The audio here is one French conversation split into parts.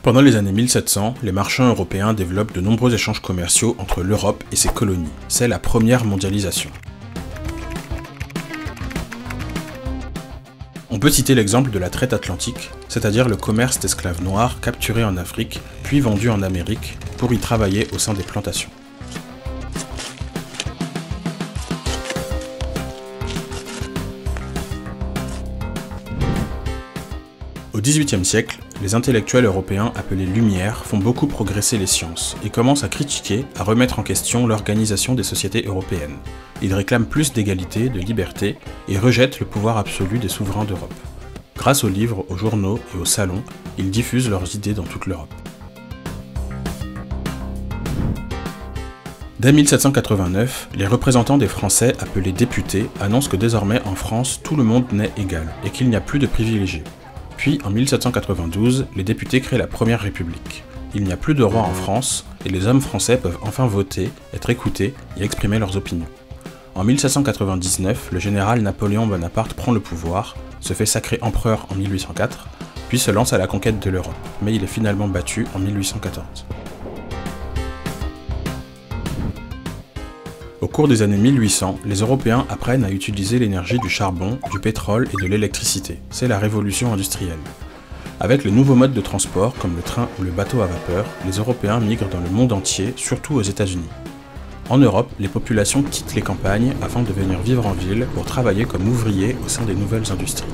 Pendant les années 1700, les marchands européens développent de nombreux échanges commerciaux entre l'Europe et ses colonies. C'est la première mondialisation. On peut citer l'exemple de la traite atlantique, c'est-à-dire le commerce d'esclaves noirs capturés en Afrique, puis vendus en Amérique pour y travailler au sein des plantations. Au XVIIIe siècle, les intellectuels européens appelés Lumière font beaucoup progresser les sciences et commencent à critiquer, à remettre en question l'organisation des sociétés européennes. Ils réclament plus d'égalité, de liberté et rejettent le pouvoir absolu des souverains d'Europe. Grâce aux livres, aux journaux et aux salons, ils diffusent leurs idées dans toute l'Europe. Dès 1789, les représentants des Français appelés députés annoncent que désormais en France, tout le monde naît égal et qu'il n'y a plus de privilégiés. Puis, en 1792, les députés créent la Première République. Il n'y a plus de roi en France, et les hommes français peuvent enfin voter, être écoutés et exprimer leurs opinions. En 1799, le général Napoléon Bonaparte prend le pouvoir, se fait sacrer empereur en 1804, puis se lance à la conquête de l'Europe, mais il est finalement battu en 1814. Au cours des années 1800, les Européens apprennent à utiliser l'énergie du charbon, du pétrole et de l'électricité. C'est la révolution industrielle. Avec les nouveaux modes de transport, comme le train ou le bateau à vapeur, les Européens migrent dans le monde entier, surtout aux États-Unis. En Europe, les populations quittent les campagnes afin de venir vivre en ville pour travailler comme ouvriers au sein des nouvelles industries.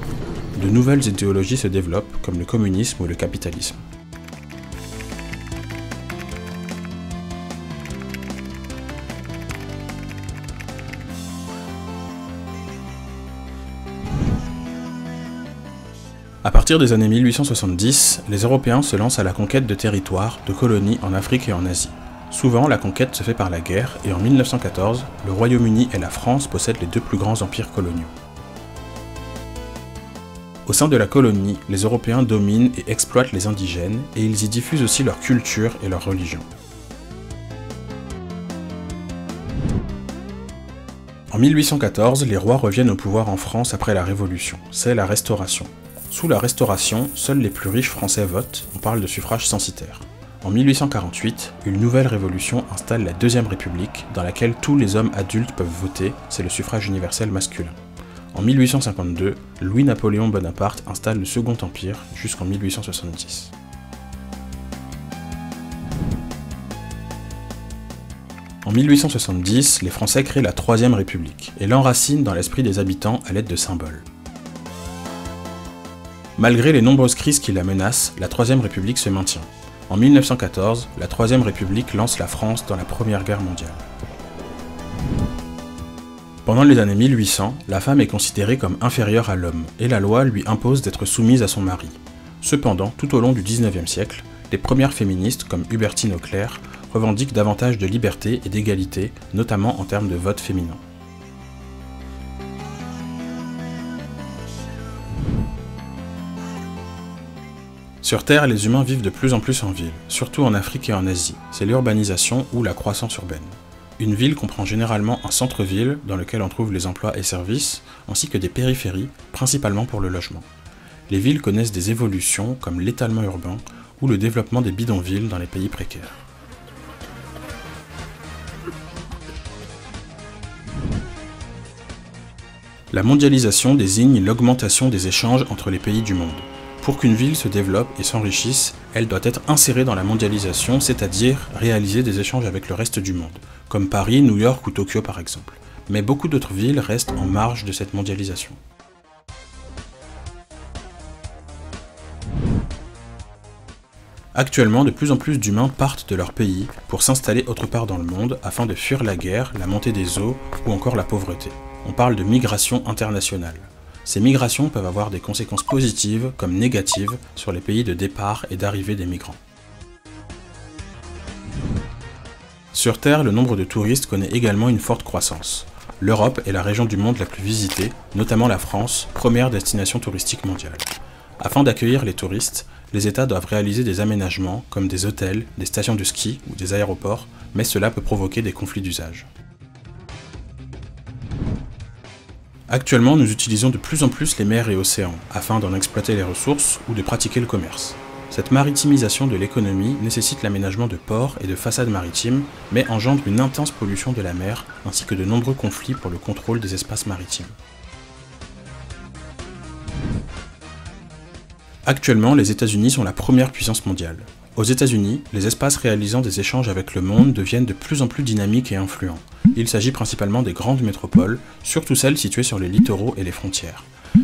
De nouvelles idéologies se développent, comme le communisme ou le capitalisme. À partir des années 1870, les Européens se lancent à la conquête de territoires, de colonies en Afrique et en Asie. Souvent, la conquête se fait par la guerre, et en 1914, le Royaume-Uni et la France possèdent les deux plus grands empires coloniaux. Au sein de la colonie, les Européens dominent et exploitent les indigènes, et ils y diffusent aussi leur culture et leur religion. En 1814, les rois reviennent au pouvoir en France après la Révolution. C'est la Restauration. Sous la Restauration, seuls les plus riches français votent, on parle de suffrage censitaire. En 1848, une nouvelle révolution installe la Deuxième République, dans laquelle tous les hommes adultes peuvent voter, c'est le suffrage universel masculin. En 1852, Louis-Napoléon Bonaparte installe le Second Empire jusqu'en 1870. En 1870, les Français créent la Troisième République et l'enracinent dans l'esprit des habitants à l'aide de symboles. Malgré les nombreuses crises qui la menacent, la Troisième République se maintient. En 1914, la Troisième République lance la France dans la Première Guerre mondiale. Pendant les années 1800, la femme est considérée comme inférieure à l'homme, et la loi lui impose d'être soumise à son mari. Cependant, tout au long du XIXe siècle, les premières féministes comme Hubertine Auclair revendiquent davantage de liberté et d'égalité, notamment en termes de vote féminin. Sur Terre, les humains vivent de plus en plus en ville, surtout en Afrique et en Asie. C'est l'urbanisation ou la croissance urbaine. Une ville comprend généralement un centre-ville dans lequel on trouve les emplois et services, ainsi que des périphéries, principalement pour le logement. Les villes connaissent des évolutions comme l'étalement urbain ou le développement des bidonvilles dans les pays précaires. La mondialisation désigne l'augmentation des échanges entre les pays du monde. Pour qu'une ville se développe et s'enrichisse, elle doit être insérée dans la mondialisation, c'est-à-dire réaliser des échanges avec le reste du monde, comme Paris, New York ou Tokyo par exemple. Mais beaucoup d'autres villes restent en marge de cette mondialisation. Actuellement, de plus en plus d'humains partent de leur pays pour s'installer autre part dans le monde afin de fuir la guerre, la montée des eaux ou encore la pauvreté. On parle de migration internationale. Ces migrations peuvent avoir des conséquences positives comme négatives sur les pays de départ et d'arrivée des migrants. Sur Terre, le nombre de touristes connaît également une forte croissance. L'Europe est la région du monde la plus visitée, notamment la France, première destination touristique mondiale. Afin d'accueillir les touristes, les États doivent réaliser des aménagements comme des hôtels, des stations de ski ou des aéroports, mais cela peut provoquer des conflits d'usage. Actuellement, nous utilisons de plus en plus les mers et océans, afin d'en exploiter les ressources ou de pratiquer le commerce. Cette maritimisation de l'économie nécessite l'aménagement de ports et de façades maritimes, mais engendre une intense pollution de la mer, ainsi que de nombreux conflits pour le contrôle des espaces maritimes. Actuellement, les États-Unis sont la première puissance mondiale. Aux États-Unis, les espaces réalisant des échanges avec le monde deviennent de plus en plus dynamiques et influents. Il s'agit principalement des grandes métropoles, surtout celles situées sur les littoraux et les frontières.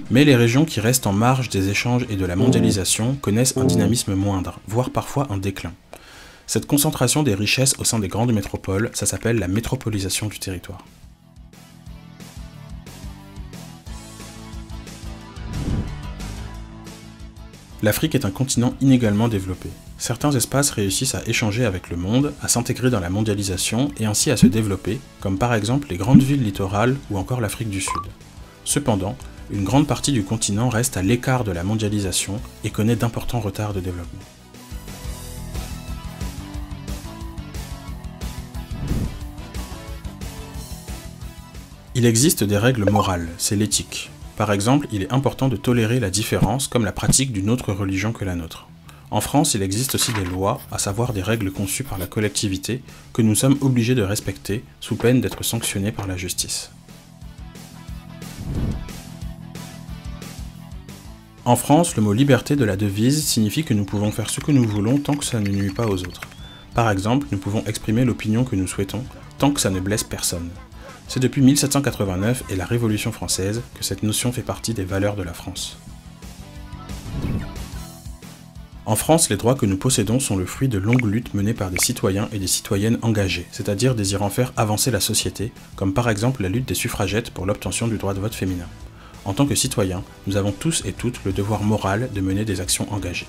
Mais les régions qui restent en marge des échanges et de la mondialisation connaissent un dynamisme moindre, voire parfois un déclin. Cette concentration des richesses au sein des grandes métropoles, ça s'appelle la métropolisation du territoire. L'Afrique est un continent inégalement développé. Certains espaces réussissent à échanger avec le monde, à s'intégrer dans la mondialisation et ainsi à se développer, comme par exemple les grandes villes littorales ou encore l'Afrique du Sud. Cependant, une grande partie du continent reste à l'écart de la mondialisation et connaît d'importants retards de développement. Il existe des règles morales, c'est l'éthique. Par exemple, il est important de tolérer la différence comme la pratique d'une autre religion que la nôtre. En France, il existe aussi des lois, à savoir des règles conçues par la collectivité, que nous sommes obligés de respecter, sous peine d'être sanctionnés par la justice. En France, le mot liberté de la devise signifie que nous pouvons faire ce que nous voulons tant que ça ne nuit pas aux autres. Par exemple, nous pouvons exprimer l'opinion que nous souhaitons, tant que ça ne blesse personne. C'est depuis 1789 et la Révolution française que cette notion fait partie des valeurs de la France. En France, les droits que nous possédons sont le fruit de longues luttes menées par des citoyens et des citoyennes engagés, c'est-à-dire désirant faire avancer la société, comme par exemple la lutte des suffragettes pour l'obtention du droit de vote féminin. En tant que citoyens, nous avons tous et toutes le devoir moral de mener des actions engagées.